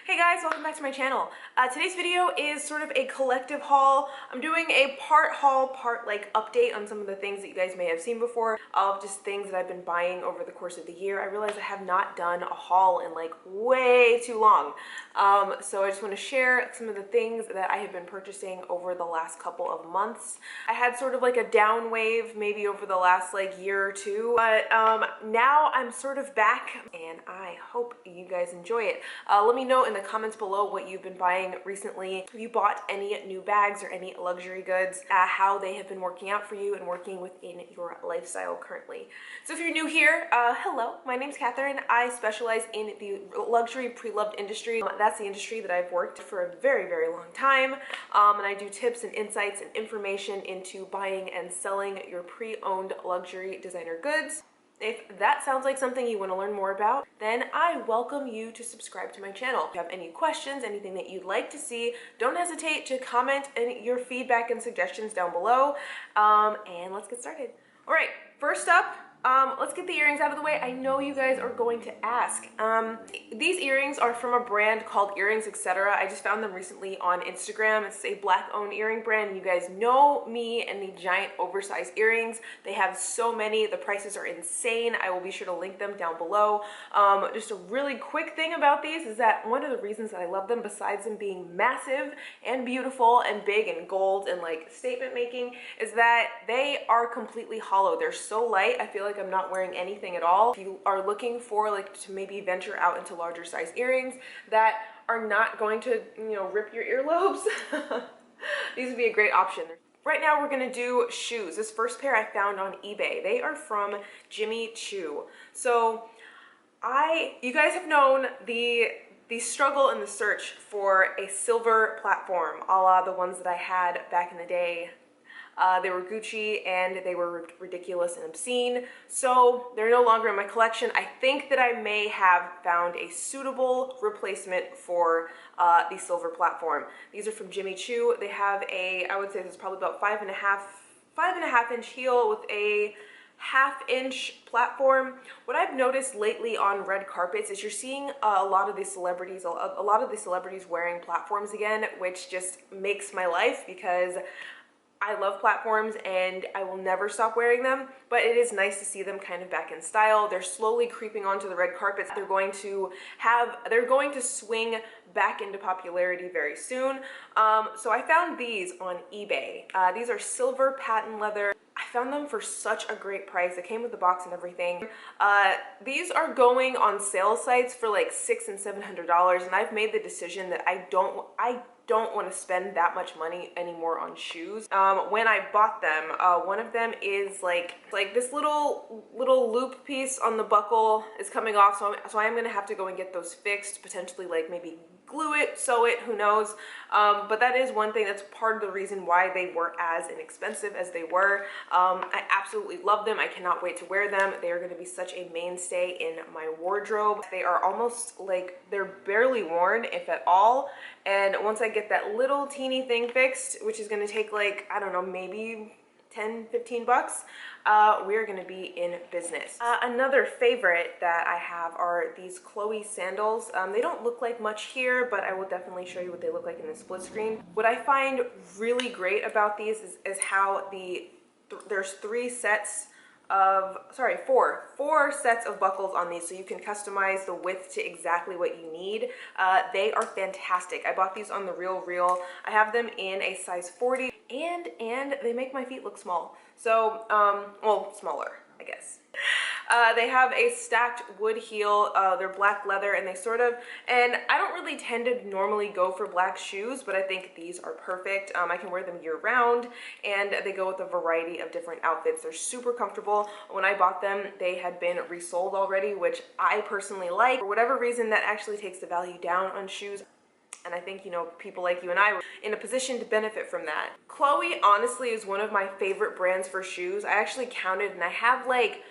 Hey guys, welcome back to my channel. Today's video is sort of a collective haul. I'm doing a part haul, part like update on some of the things that you guys may have seen before of just things that I've been buying over the course of the year. I realize I have not done a haul in like way too long. So I just want to share some of the things that I have been purchasing over the last couple of months. I had sort of like a down wave maybe over the last like year or two, but now I'm sort of back and I hope you guys enjoy it. Let me know in the comments below what you've been buying recently. Have you bought any new bags or any luxury goods, how they have been working out for you and working within your lifestyle currently. So if you're new here, hello, my name's Catherine. I specialize in the luxury pre-loved industry. That's the industry that I've worked for a very, very long time. And I do tips and insights and information into buying and selling your pre-owned luxury designer goods. If that sounds like something you want to learn more about, then I welcome you to subscribe to my channel. If you have any questions, anything that you'd like to see, don't hesitate to comment your feedback and suggestions down below. And let's get started. All right, first up, let's get the earrings out of the way. I know you guys are going to ask. These earrings are from a brand called Earrings Etc. I just found them recently on Instagram. It's a black-owned earring brand, and you guys know me and the giant oversized earrings. They have so many. The prices are insane. I will be sure to link them down below. Just a really quick thing about these is that one of the reasons that I love them, besides them being massive and beautiful and big and gold and like statement making, is that they are completely hollow. They're so light. I feel like I'm not wearing anything at all. If you are looking for like to maybe venture out into larger size earrings that are not going to, you know, rip your earlobes, these would be a great option. Right now we're gonna do shoes. This first pair I found on eBay. They are from Jimmy Choo. So you guys have known the struggle and the search for a silver platform, a la the ones that I had back in the day. They were Gucci and they were ridiculous and obscene, so they're no longer in my collection. I think that I may have found a suitable replacement for the silver platform. These are from Jimmy Choo. They have a, I would say this is probably about 5.5 inch heel with a 1/2 inch platform. What I've noticed lately on red carpets is you're seeing a lot of these celebrities wearing platforms again, which just makes my life because I love platforms and I will never stop wearing them, but it is nice to see them kind of back in style. They're slowly creeping onto the red carpets. They're going to swing back into popularity very soon. So I found these on eBay. These are silver patent leather. I found them for such a great price. They came with the box and everything. These are going on sale sites for like $600 and $700, and I've made the decision that I don't want to spend that much money anymore on shoes. When I bought them, one of them is like this little loop piece on the buckle is coming off, so I am gonna have to go and get those fixed, potentially like maybe glue it, sew it, who knows. But that is one thing that's part of the reason why they were as inexpensive as they were. I absolutely love them. I cannot wait to wear them. They are going to be such a mainstay in my wardrobe. They are almost like they're barely worn, if at all. And once I get that little teeny thing fixed, which is going to take like, I don't know, maybe 10, 15 bucks, we're gonna be in business. Another favorite that I have are these Chloe sandals. They don't look like much here, but I will definitely show you what they look like in the split screen. What I find really great about these is how there's four sets of buckles on these, so you can customize the width to exactly what you need. They are fantastic. I bought these on The Real. I have them in a size 40, and they make my feet look small. So, well, smaller, I guess. They have a stacked wood heel. They're black leather, and and I don't really tend to normally go for black shoes, but I think these are perfect. I can wear them year round, and they go with a variety of different outfits. They're super comfortable. When I bought them, they had been resold already, which I personally like. For whatever reason, that actually takes the value down on shoes. And I think, you know, people like you and I were in a position to benefit from that. Chloe honestly is one of my favorite brands for shoes. I actually counted and I have like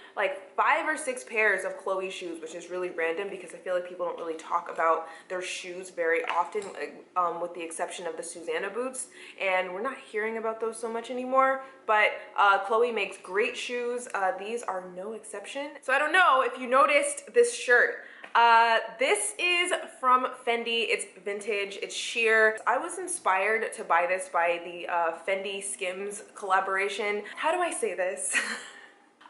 5 or 6 pairs of Chloe shoes, which is really random because I feel like people don't really talk about their shoes very often, with the exception of the Susanna boots. And we're not hearing about those so much anymore, but Chloe makes great shoes. These are no exception. So I don't know if you noticed this shirt. This is from Fendi. It's vintage, it's sheer. I was inspired to buy this by the Fendi Skims collaboration. How do I say this?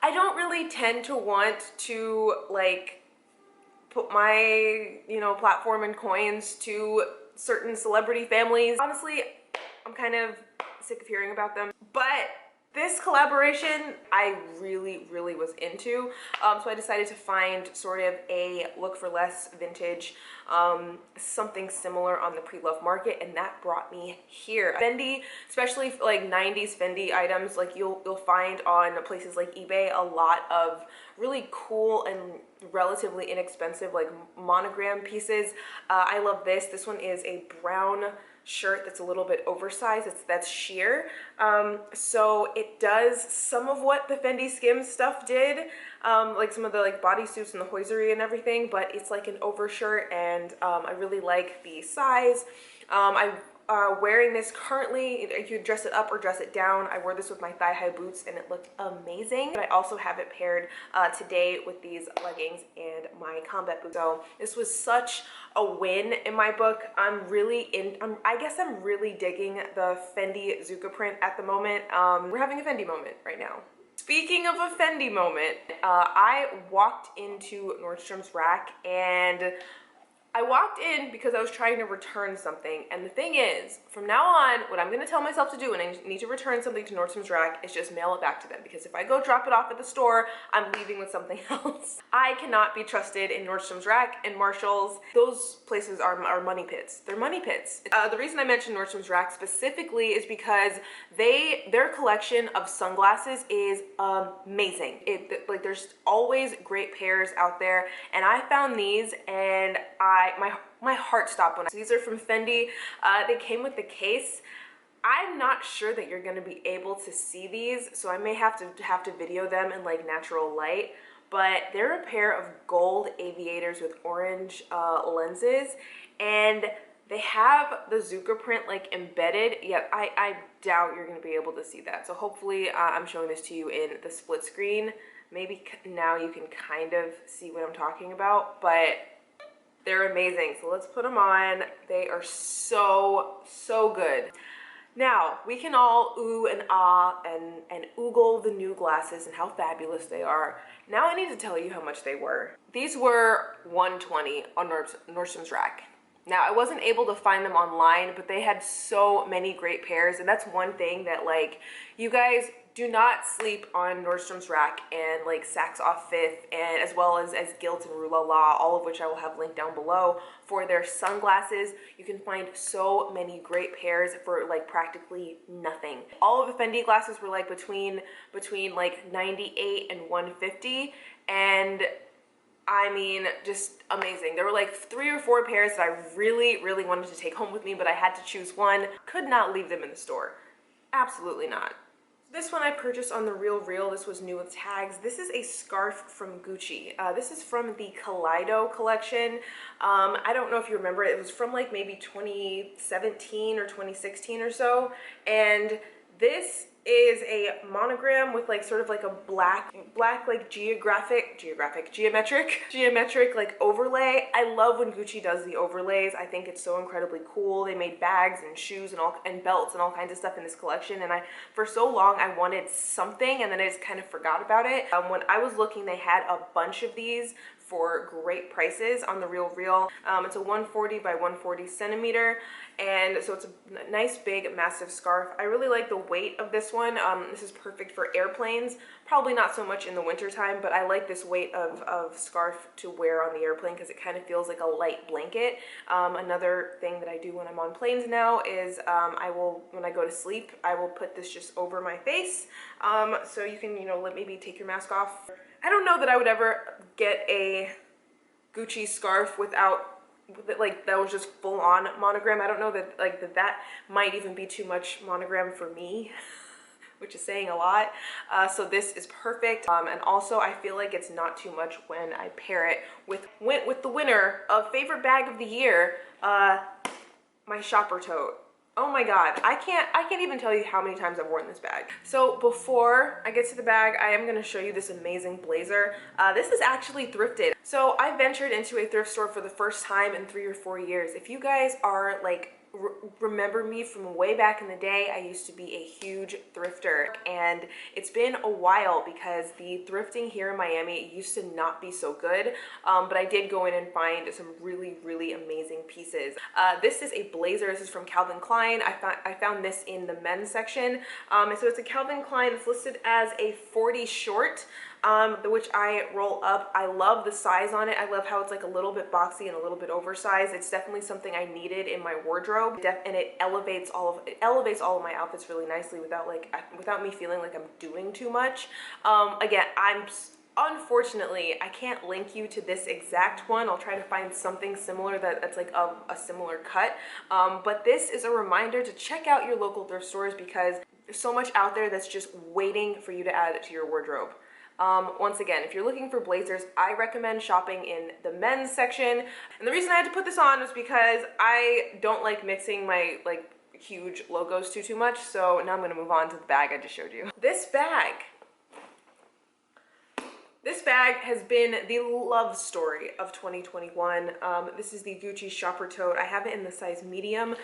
I don't really tend to want to like put my, platform and coins to certain celebrity families. Honestly, I'm kind of sick of hearing about them, but this collaboration I really was into, so I decided to find sort of a look for less vintage, something similar on the pre-loved market, and that brought me here. Fendi, especially like 90s Fendi items, like you'll find on places like eBay a lot of really cool and relatively inexpensive like monogram pieces. I love this. This one is a brown shirt that's a little bit oversized. That's sheer, so it does some of what the Fendi Skims stuff did, like some of the like bodysuits and the hosiery and everything, but it's like an overshirt, and I really like the size. I'm wearing this currently. You could dress it up or dress it down. I wore this with my thigh-high boots and it looked amazing. But I also have it paired today with these leggings and my combat boots. So this was such a win in my book. I guess I'm really digging the Fendi Zucca print at the moment. We're having a Fendi moment right now. Speaking of a Fendi moment, I walked into Nordstrom's rack, and I walked in because I was trying to return something, and the thing is, from now on, what I'm going to tell myself to do when I need to return something to Nordstrom's rack is just mail it back to them, because if I go drop it off at the store, I'm leaving with something else. I cannot be trusted in Nordstrom's rack and Marshall's. Those places are money pits. They're money pits. The reason I mentioned Nordstrom's rack specifically is because their collection of sunglasses is amazing. Like there's always great pairs out there, and I found these, and my heart stopped when these are from Fendi. They came with the case. I'm not sure that you're going to be able to see these, so I may have to video them in like natural light, but they're a pair of gold aviators with orange lenses, and they have the Zucca print like embedded, yet I doubt you're going to be able to see that. So hopefully I'm showing this to you in the split screen. Maybe now you can kind of see what I'm talking about, but they're amazing. So let's put them on. They are so good. Now, we can all ooh and ah and oogle the new glasses and how fabulous they are. Now I need to tell you how much they were. These were $120 on Nordstrom's rack. Now, I wasn't able to find them online, but they had so many great pairs, and that's one thing that, like, you guys do not sleep on Nordstrom's rack and like Saks Off Fifth, and as well as Gilt and Rue La La, all of which I will have linked down below. For their sunglasses, you can find so many great pairs for like practically nothing. All of the Fendi glasses were like between like 98 and 150, and I mean, just amazing. There were like 3 or 4 pairs that I really wanted to take home with me, but I had to choose one. Could not leave them in the store. Absolutely not. This one I purchased on The Real. This was new with tags. This is a scarf from Gucci. This is from the Kaleido collection. I don't know if you remember it. It was from like maybe 2017 or 2016 or so. And this is a monogram with like sort of like a black like geometric like overlay. I love when Gucci does the overlays. I think it's so incredibly cool. They made bags and shoes and belts and all kinds of stuff in this collection, and for so long I wanted something, and then I just kind of forgot about it. When I was looking, they had a bunch of these for great prices on The Real. It's a 140 by 140 centimeter, and so it's a nice big massive scarf. I really like the weight of this one. This is perfect for airplanes, probably not so much in the winter time, but I like this weight of scarf to wear on the airplane because it kind of feels like a light blanket. Another thing that I do when I'm on planes now is when I go to sleep, I will put this just over my face, so you can maybe take your mask off. I don't know that I would ever get a Gucci scarf without like that was just full-on monogram. I don't know that that might even be too much monogram for me, which is saying a lot. So this is perfect, and also I feel like it's not too much when I pair it with the winner of favorite bag of the year, my shopper tote. Oh my god, I can't even tell you how many times I've worn this bag. So before I get to the bag, I am going to show you this amazing blazer. This is actually thrifted. So I ventured into a thrift store for the first time in 3 or 4 years. If you guys are like remember me from way back in the day, I used to be a huge thrifter, and it's been a while because the thrifting here in Miami used to not be so good, but I did go in and find some really amazing pieces. This is a blazer. This is from Calvin Klein. I found this in the men's section. So it's a Calvin Klein. It's listed as a 40 short. Which I roll up. I love the size on it. I love how it's like a little bit boxy and a little bit oversized. It's definitely something I needed in my wardrobe, and it elevates all of my outfits really nicely without me feeling like I'm doing too much. Again, unfortunately, I can't link you to this exact one. I'll try to find something similar that's like of a similar cut. But this is a reminder to check out your local thrift stores because there's so much out there that's just waiting for you to add it to your wardrobe. Once again, if you're looking for blazers, I recommend shopping in the men's section. And the reason I had to put this on was because I don't like mixing my like huge logos too much. So now I'm going to move on to the bag I just showed you. This bag has been the love story of 2021. This is the Gucci Shopper Tote. I have it in the size medium.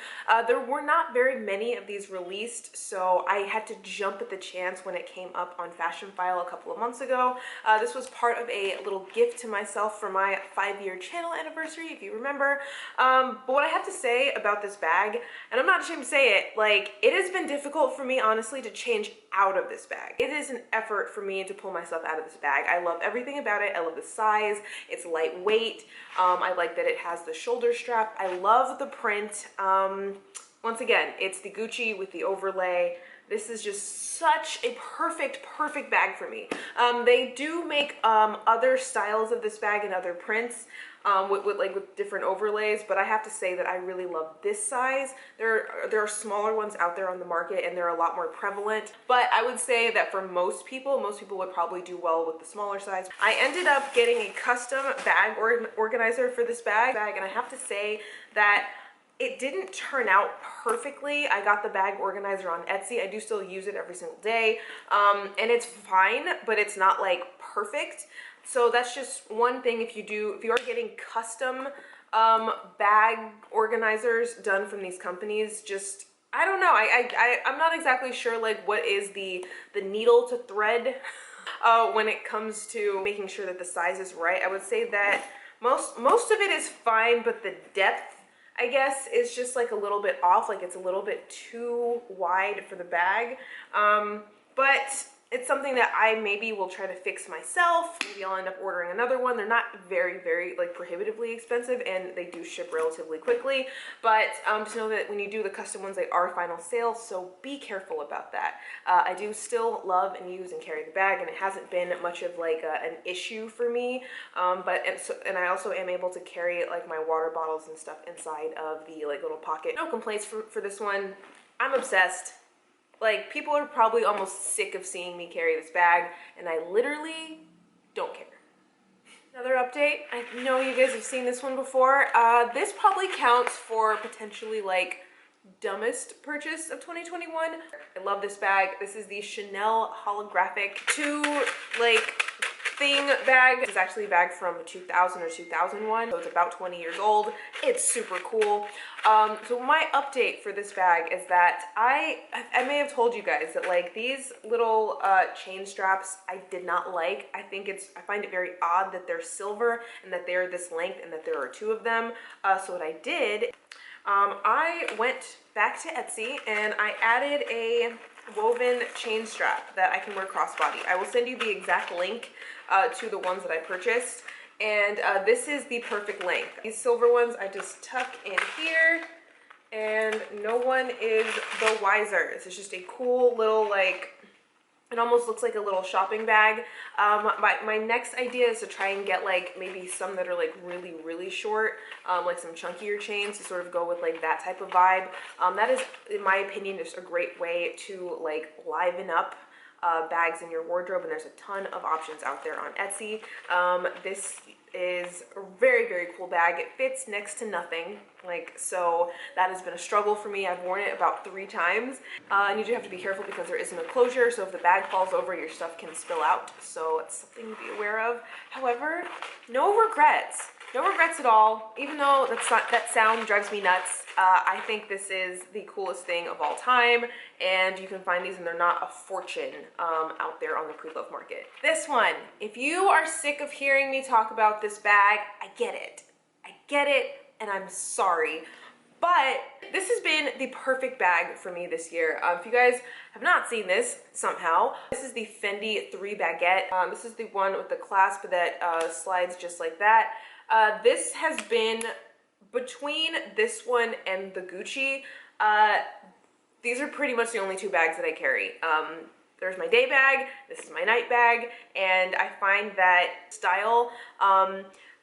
There were not very many of these released, so I had to jump at the chance when it came up on Fashion File a couple of months ago. This was part of a little gift to myself for my 5-year channel anniversary, if you remember. But what I have to say about this bag, and I'm not ashamed to say it, like, it has been difficult for me, honestly, to change out of this bag. It is an effort for me to pull myself out of this bag. I love everything about it. I love the size. It's lightweight. I like that it has the shoulder strap. I love the print. Once again, it's the Gucci with the overlay. This is just such a perfect bag for me. They do make other styles of this bag and other prints with different overlays, but I have to say that I really love this size. There are smaller ones out there on the market and they're a lot more prevalent, but I would say that for most people would probably do well with the smaller size. I ended up getting a custom bag organizer for this bag, and I have to say that it didn't turn out perfectly. I got the bag organizer on Etsy. I do still use it every single day, and it's fine, but it's not like perfect. So that's just one thing. If you are getting custom bag organizers done from these companies, just, I don't know. I'm not exactly sure like what is the needle to thread when it comes to making sure that the size is right. I would say that most of it is fine, but the depth, I guess, is just like a little bit off. Like it's a little bit too wide for the bag. But it's something that I maybe will try to fix myself. Maybe I'll end up ordering another one. They're not very like prohibitively expensive, and they do ship relatively quickly. But just know that when you do the custom ones, they are final sale, so be careful about that. I do still love and use and carry the bag, and it hasn't been much of like an issue for me. And I also am able to carry like my water bottles and stuff inside of the like little pocket. No complaints for this one. I'm obsessed. Like, people are probably almost sick of seeing me carry this bag, and I literally don't care. Another update. I know you guys have seen this one before. This probably counts for potentially like dumbest purchase of 2021. I love this bag. This is the Chanel holographic 2 like thing bag. This is actually a bag from 2000 or 2001, so it's about 20 years old. It's super cool. So my update for this bag is that I may have told you guys that like these little chain straps I did not like. I find it very odd that they're silver and that they're this length and that there are 2 of them. So what I did, I went back to Etsy and I added a woven chain strap that I can wear crossbody. I will send you the exact link to the ones that I purchased, and this is the perfect length. These silver ones I just tuck in here, and no one is the wiser. This is just a cool little, like, it almost looks like a little shopping bag. My next idea is to try and get like maybe some that are like really short, like some chunkier chains to sort of go with like that type of vibe. That is, in my opinion, just a great way to like liven up bags in your wardrobe, and there's a ton of options out there on Etsy. This is a very, very cool bag. It fits next to nothing, like, so that has been a struggle for me. I've worn it about 3 times, and you do have to be careful because there isn't a closure, so if the bag falls over, your stuff can spill out, so it's something to be aware of. However, no regrets. No regrets at all, even though that sound drives me nuts. I think this is the coolest thing of all time, and you can find these and they're not a fortune out there on the pre-loved market. This one, if you are sick of hearing me talk about this bag, I get it. I get it, and I'm sorry. But this has been the perfect bag for me this year. If you guys have not seen this somehow, this is the Fendi 3 Baguette. This is the one with the clasp that slides just like that. This has been between this one and the Gucci. These are pretty much the only 2 bags that I carry. There's my day bag, this is my night bag, and I find that style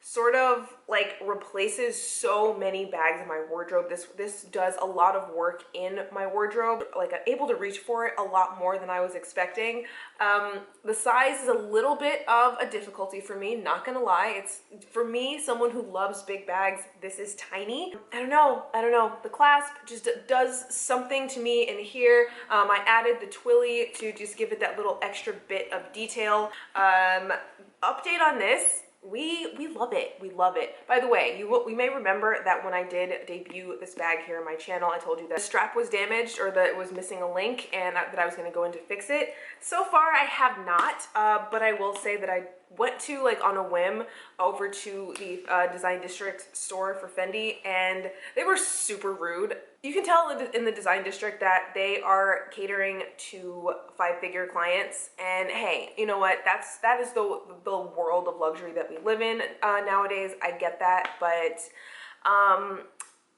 sort of like replaces so many bags in my wardrobe. This does a lot of work in my wardrobe. Like, I'm able to reach for it a lot more than I was expecting. The size is a little bit of a difficulty for me, not gonna lie. It's, for me, someone who loves big bags, this is tiny. I don't know. The clasp just does something to me in here. I added the twilly to just give it that little extra bit of detail. Update on this. We love it. We love it. By the way, we may remember that when I did debut this bag here on my channel, I told you that the strap was damaged or that it was missing a link and that I was going to go in to fix it. So far, I have not, but I will say that I went to, like, on a whim over to the Design District store for Fendi, and they were super rude. You can tell in the Design District that they are catering to 5-figure clients, and hey, you know what? That is the world of luxury that we live in nowadays. I get that, but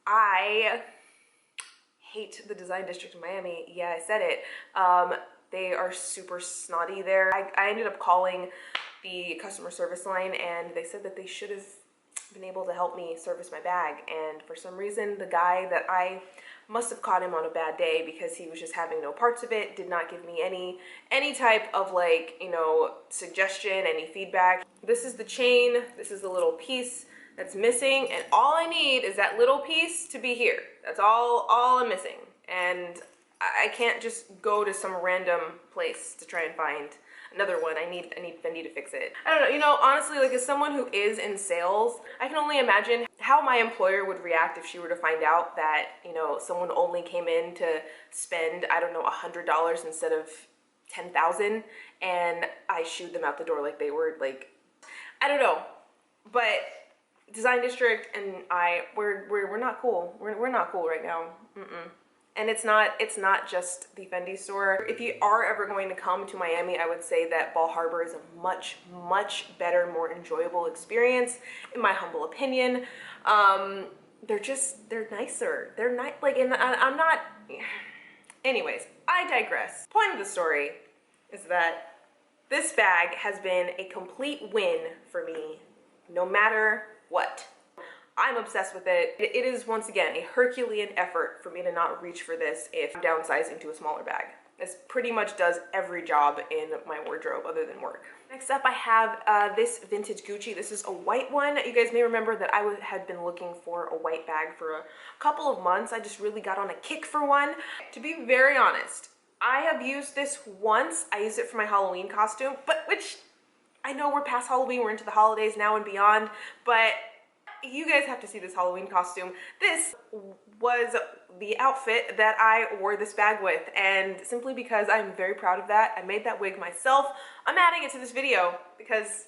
I hate the Design District in Miami. Yeah, I said it. They are super snotty there. I ended up calling the customer service line, and they said that they should have been able to help me service my bag, and for some reason the guy that I must have caught him on a bad day because he was just having no parts of it, did not give me any type of, like, you know, suggestion, any feedback. This is the chain, this is the little piece that's missing, and all I need is that little piece to be here. That's all I'm missing, and I can't just go to some random place to try and find another one. I need Fendi to fix it. I don't know, you know, honestly, like, as someone who is in sales, I can only imagine how my employer would react if she were to find out that, you know, someone only came in to spend, I don't know, $100 instead of $10,000, and I shooed them out the door like they were, like, I don't know, but Design District and we're not cool. We're not cool right now. And it's not just the Fendi store. If you are ever going to come to Miami, I would say that Bal Harbour is a much better, more enjoyable experience, in my humble opinion. They're nicer. They're nice, like, and I'm not, anyways, I digress. Point of the story is that this bag has been a complete win for me, no matter what. I'm obsessed with it. It is, once again, a Herculean effort for me to not reach for this if I'm downsizing to a smaller bag. This pretty much does every job in my wardrobe other than work. Next up, I have this vintage Gucci. This is a white one. You guys may remember that I had been looking for a white bag for a couple of months. I just really got on a kick for one. To be very honest, I have used this once. I used it for my Halloween costume, but which, I know we're past Halloween, we're into the holidays now and beyond, but you guys have to see this Halloween costume. This was the outfit that I wore this bag with, and simply because I'm very proud of that, I made that wig myself. I'm adding it to this video because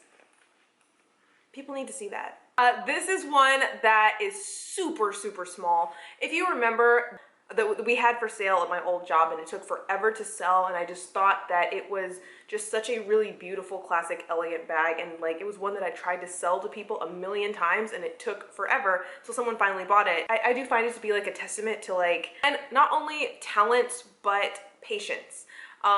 people need to see that. This is one that is super small. If you remember, that we had for sale at my old job, and it took forever to sell, and I just thought that it was just such a really beautiful, classic, elegant bag, and like, it was one that I tried to sell to people a million times, and it took forever till someone finally bought it. I do find it to be like a testament to, like, and not only talent but patience.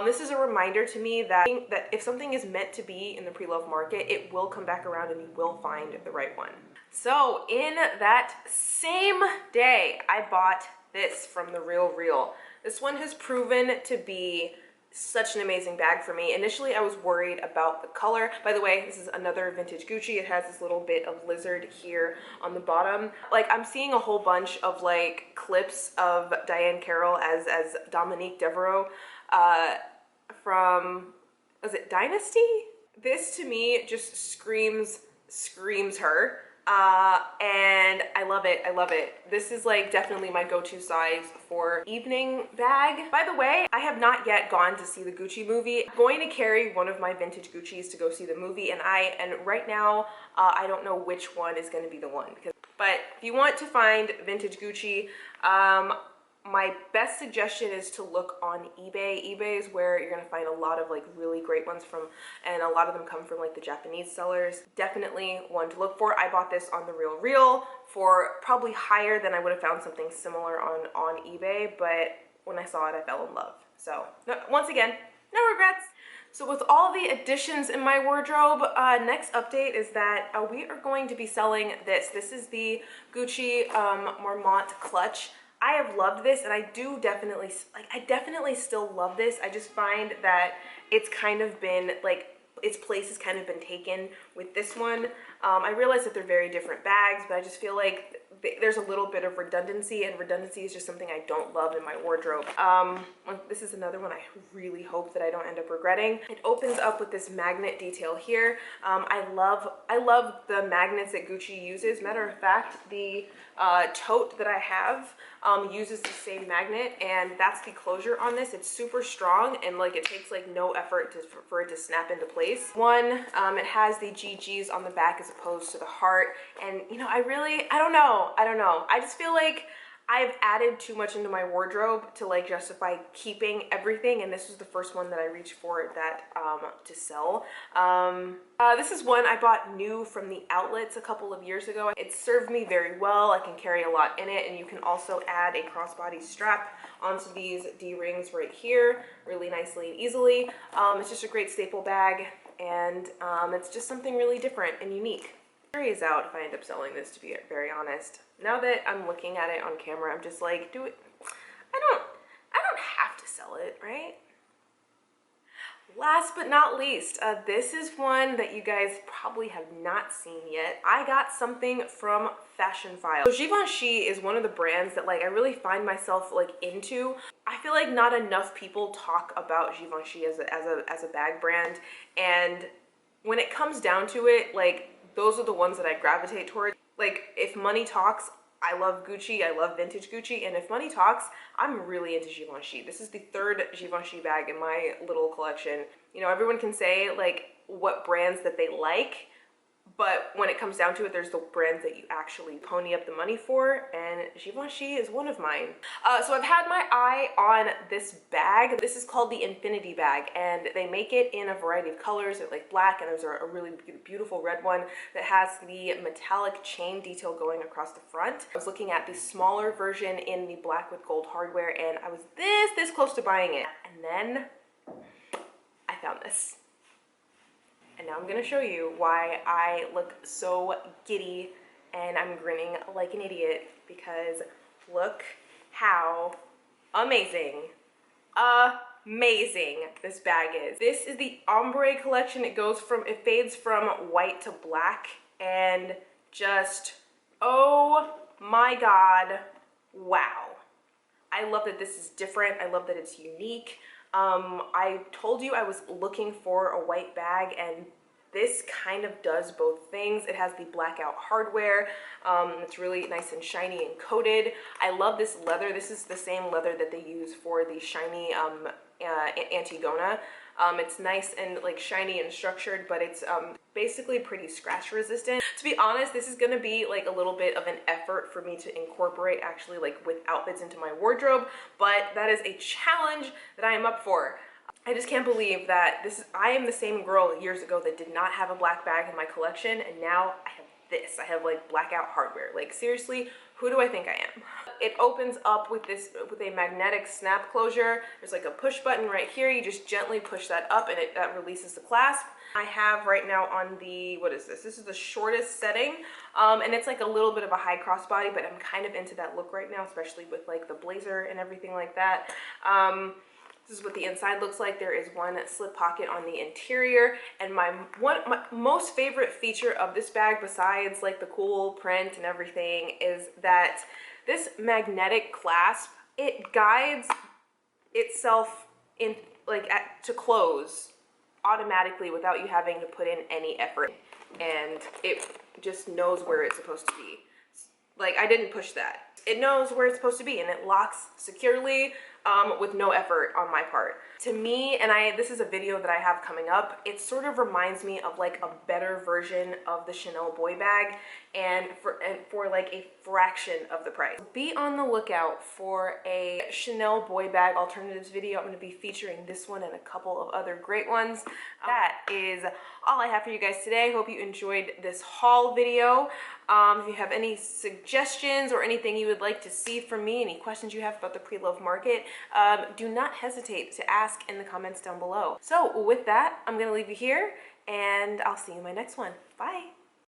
This is a reminder to me that if something is meant to be in the pre-loved market, it will come back around and you will find the right one. So in that same day, I bought this from The Real Real. This one has proven to be such an amazing bag for me. Initially, I was worried about the color. By the way, this is another vintage Gucci. It has this little bit of lizard here on the bottom. Like, I'm seeing a whole bunch of like clips of Diane Carroll as Dominique Devereaux from, was it Dynasty? This to me just screams her. And I love it. I love it. This is like definitely my go-to size for evening bag. By the way, I have not yet gone to see the Gucci movie. I'm going to carry one of my vintage Guccis to go see the movie, and right now I don't know which one is going to be the one. But if you want to find vintage Gucci, my best suggestion is to look on eBay. eBay is where you're gonna find a lot of like really great ones from, and a lot of them come from like the Japanese sellers. Definitely one to look for. I bought this on The Real for probably higher than I would have found something similar on eBay, but when I saw it, I fell in love. So once again, no regrets. So with all the additions in my wardrobe, next update is that we are going to be selling this. This is the Gucci Marmont clutch. I have loved this, and I definitely still love this. I just find that it's kind of been like, its place has kind of been taken with this one. I realize that they're very different bags, but I just feel like there's a little bit of redundancy, and redundancy is just something I don't love in my wardrobe. This is another one I really hope that I don't end up regretting. It opens up with this magnet detail here. I love the magnets that Gucci uses. Matter of fact, the tote that I have uses the same magnet, and that's the closure on this. It's super strong, and like it takes like no effort for it to snap into place. It has the GGs on the back as opposed to the heart, and you know, I don't know. I just feel like I've added too much into my wardrobe to like justify keeping everything, and this was the first one that I reached for that to sell. This is one I bought new from the outlets a couple of years ago. It served me very well. I can carry a lot in it, and you can also add a crossbody strap onto these D-rings right here really nicely and easily. It's just a great staple bag, and it's just something really different and unique. Jury's out if I end up selling this, to be very honest. Now that I'm looking at it on camera, I'm just like, I don't have to sell it, right? Last but not least, this is one that you guys probably have not seen yet. I got something from Fashion File. So Givenchy is one of the brands that like I really find myself like into. I feel like not enough people talk about Givenchy as a bag brand, and when it comes down to it, like those are the ones that I gravitate towards. Like, if money talks, I love Gucci, I love vintage Gucci, and if money talks, I'm really into Givenchy. This is the third Givenchy bag in my little collection. You know, everyone can say like what brands that they like, but when it comes down to it, there's the brands that you actually pony up the money for, and Givenchy is one of mine. So I've had my eye on this bag. This is called the Infinity Bag, and they make it in a variety of colors. It's like black, and there's a really beautiful red one that has the metallic chain detail going across the front. I was looking at the smaller version in the black with gold hardware, and I was this close to buying it. And then I found this. And now I'm gonna show you why I look so giddy and I'm grinning like an idiot, because look how amazing this bag is. This is the ombre collection. It fades from white to black, and just, oh my God, wow. I love that this is different. I love that it's unique. I told you I was looking for a white bag, and this kind of does both things. It has the blackout hardware. It's really nice and shiny and coated. I love this leather. This is the same leather that they use for the shiny Antigona. It's nice and like shiny and structured, but it's basically pretty scratch resistant. To be honest, this is gonna be like a little bit of an effort for me to incorporate actually like with outfits into my wardrobe, but that is a challenge that I am up for. I just can't believe that I am the same girl years ago that did not have a black bag in my collection, and now I have this. I have like blackout hardware. Like seriously, who do I think I am? It opens up with a magnetic snap closure. There's like a push button right here. You just gently push that up, and that releases the clasp. I have right now on the, what is this? This is the shortest setting, and it's like a little bit of a high crossbody, but I'm kind of into that look right now, especially with like the blazer and everything like that. This is what the inside looks like. There is one slip pocket on the interior, and my most favorite feature of this bag, besides like the cool print and everything, is that this magnetic clasp, it guides itself in to close automatically without you having to put in any effort, and it just knows where it's supposed to be. Like, I didn't push that. It knows where it's supposed to be, and it locks securely with no effort on my part. To me, and this is a video that I have coming up, it sort of reminds me of like a better version of the Chanel boy bag, and for like a fraction of the price. Be on the lookout for a Chanel boy bag alternatives video. I'm going to be featuring this one and a couple of other great ones. That is all I have for you guys today. Hope you enjoyed this haul video. If you have any suggestions or anything you would like to see from me, any questions you have about the pre-loved market, do not hesitate to ask in the comments down below. So with that, I'm going to leave you here, and I'll see you in my next one. Bye.